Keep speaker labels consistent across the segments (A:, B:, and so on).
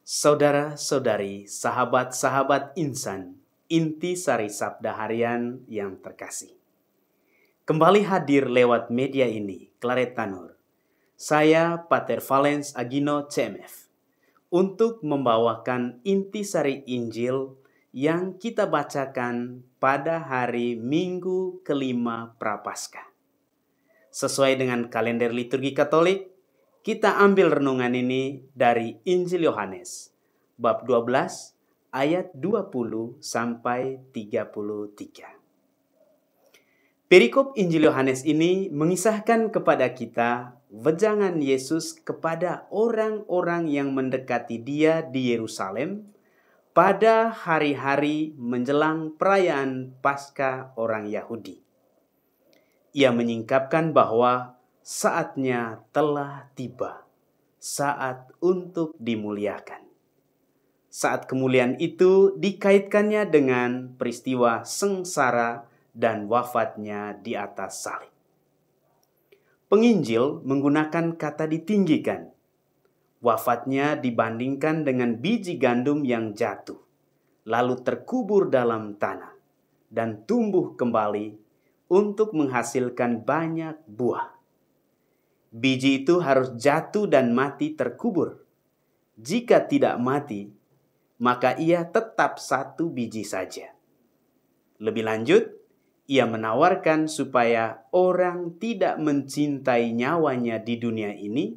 A: Saudara-saudari, sahabat-sahabat insan, inti sari sabda harian yang terkasih. Kembali hadir lewat media ini, Claretanur. Saya, Pater Valens Agino CMF, untuk membawakan inti sari Injil yang kita bacakan pada hari Minggu kelima Prapaskah. Sesuai dengan kalender liturgi Katolik, kita ambil renungan ini dari Injil Yohanes, bab 12, ayat 20 sampai 33. Perikop Injil Yohanes ini mengisahkan kepada kita wejangan Yesus kepada orang-orang yang mendekati Dia di Yerusalem pada hari-hari menjelang perayaan Paskah orang Yahudi. Ia menyingkapkan bahwa saatnya telah tiba, saat untuk dimuliakan. Saat kemuliaan itu dikaitkannya dengan peristiwa sengsara dan wafatnya di atas salib. Penginjil menggunakan kata ditinggikan. Wafatnya dibandingkan dengan biji gandum yang jatuh, lalu terkubur dalam tanah, dan tumbuh kembali untuk menghasilkan banyak buah. Biji itu harus jatuh dan mati terkubur. Jika tidak mati, maka ia tetap satu biji saja. Lebih lanjut, ia menawarkan supaya orang tidak mencintai nyawanya di dunia ini,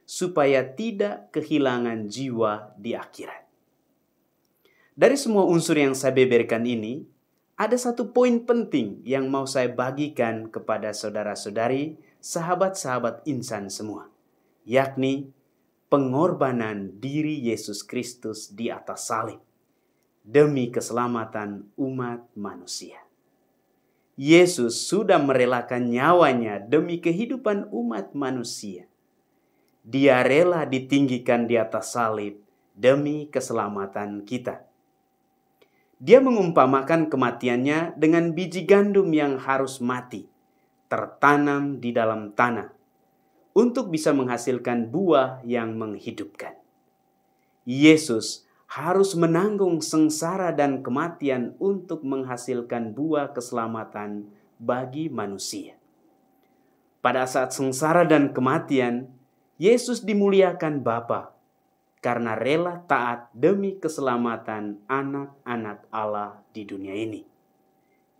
A: supaya tidak kehilangan jiwa di akhirat. Dari semua unsur yang saya beberkan ini, ada satu poin penting yang mau saya bagikan kepada saudara-saudari, sahabat-sahabat insan semua, yakni pengorbanan diri Yesus Kristus di atas salib demi keselamatan umat manusia. Yesus sudah merelakan nyawanya demi kehidupan umat manusia. Dia rela ditinggikan di atas salib demi keselamatan kita. Dia mengumpamakan kematiannya dengan biji gandum yang harus mati, tertanam di dalam tanah, untuk bisa menghasilkan buah yang menghidupkan. Yesus harus menanggung sengsara dan kematian untuk menghasilkan buah keselamatan bagi manusia. Pada saat sengsara dan kematian, Yesus dimuliakan Bapa karena rela taat demi keselamatan anak-anak Allah di dunia ini.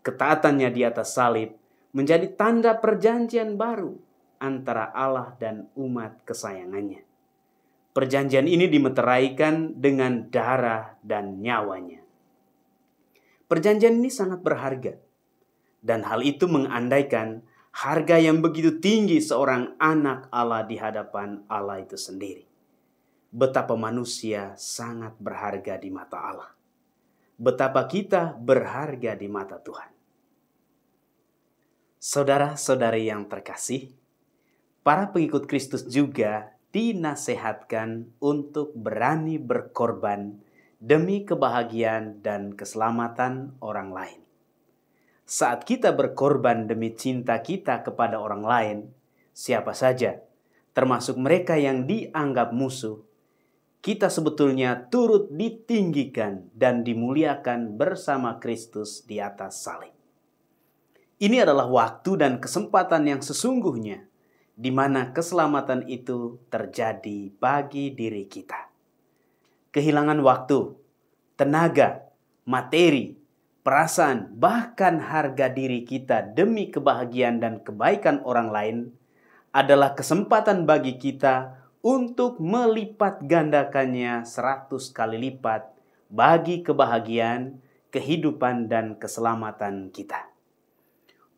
A: Ketaatannya di atas salib menjadi tanda perjanjian baru antara Allah dan umat kesayangannya. Perjanjian ini dimeteraikan dengan darah dan nyawanya. Perjanjian ini sangat berharga, dan hal itu mengandaikan harga yang begitu tinggi seorang anak Allah di hadapan Allah itu sendiri. Betapa manusia sangat berharga di mata Allah. Betapa kita berharga di mata Tuhan. Saudara-saudari yang terkasih, para pengikut Kristus juga dinasehatkan untuk berani berkorban demi kebahagiaan dan keselamatan orang lain. Saat kita berkorban demi cinta kita kepada orang lain, siapa saja, termasuk mereka yang dianggap musuh, kita sebetulnya turut ditinggikan dan dimuliakan bersama Kristus di atas salib. Ini adalah waktu dan kesempatan yang sesungguhnya di mana keselamatan itu terjadi bagi diri kita. Kehilangan waktu, tenaga, materi, perasaan, bahkan harga diri kita demi kebahagiaan dan kebaikan orang lain adalah kesempatan bagi kita untuk melipat gandakannya 100 kali lipat bagi kebahagiaan, kehidupan, dan keselamatan kita.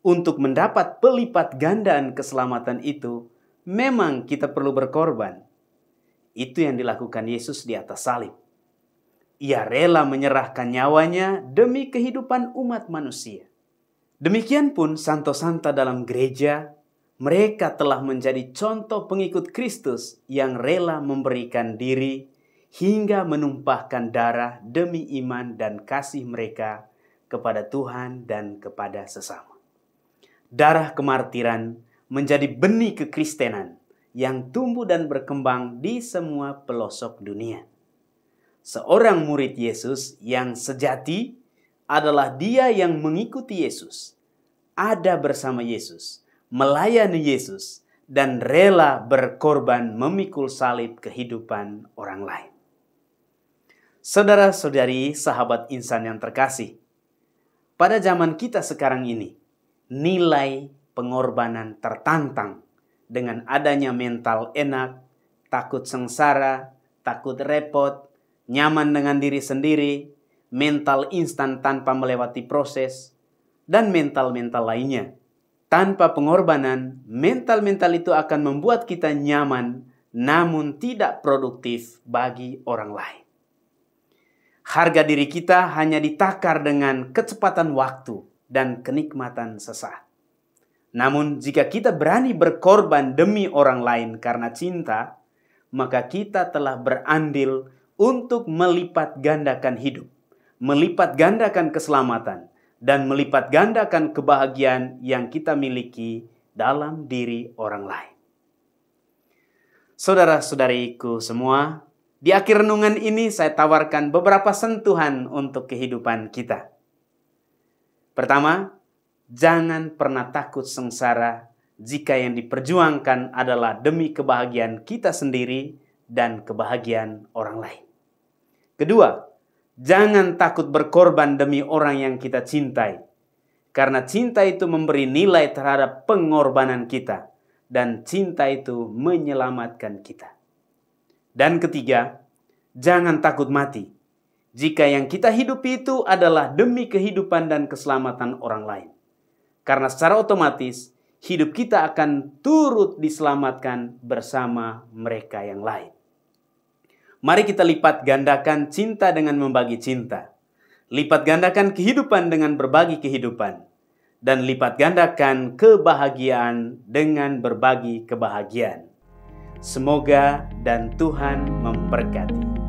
A: Untuk mendapat pelipat gandaan keselamatan itu, memang kita perlu berkorban. Itu yang dilakukan Yesus di atas salib. Ia rela menyerahkan nyawanya demi kehidupan umat manusia. Demikian pun santo-santa dalam gereja, mereka telah menjadi contoh pengikut Kristus yang rela memberikan diri hingga menumpahkan darah demi iman dan kasih mereka kepada Tuhan dan kepada sesama. Darah kemartiran menjadi benih kekristenan yang tumbuh dan berkembang di semua pelosok dunia. Seorang murid Yesus yang sejati adalah dia yang mengikuti Yesus, ada bersama Yesus, melayani Yesus, dan rela berkorban memikul salib kehidupan orang lain. Saudara-saudari, sahabat insan yang terkasih, pada zaman kita sekarang ini, nilai pengorbanan tertantang dengan adanya mental enak, takut sengsara, takut repot, nyaman dengan diri sendiri, mental instan tanpa melewati proses, dan mental-mental lainnya. Tanpa pengorbanan, mental-mental itu akan membuat kita nyaman, namun tidak produktif bagi orang lain. Harga diri kita hanya ditakar dengan kecepatan waktu dan kenikmatan sesaat. Namun jika kita berani berkorban demi orang lain karena cinta, maka kita telah berandil untuk melipat gandakan hidup, melipat gandakan keselamatan, dan melipat gandakan kebahagiaan yang kita miliki dalam diri orang lain. Saudara-saudariku semua, di akhir renungan ini saya tawarkan beberapa sentuhan untuk kehidupan kita. Pertama, jangan pernah takut sengsara jika yang diperjuangkan adalah demi kebahagiaan kita sendiri dan kebahagiaan orang lain. Kedua, jangan takut berkorban demi orang yang kita cintai. Karena cinta itu memberi nilai terhadap pengorbanan kita. Dan cinta itu menyelamatkan kita. Dan ketiga, jangan takut mati. Jika yang kita hidupi itu adalah demi kehidupan dan keselamatan orang lain. Karena secara otomatis, hidup kita akan turut diselamatkan bersama mereka yang lain. Mari kita lipat gandakan cinta dengan membagi cinta. Lipat gandakan kehidupan dengan berbagi kehidupan. Dan lipat gandakan kebahagiaan dengan berbagi kebahagiaan. Semoga dan Tuhan memberkati.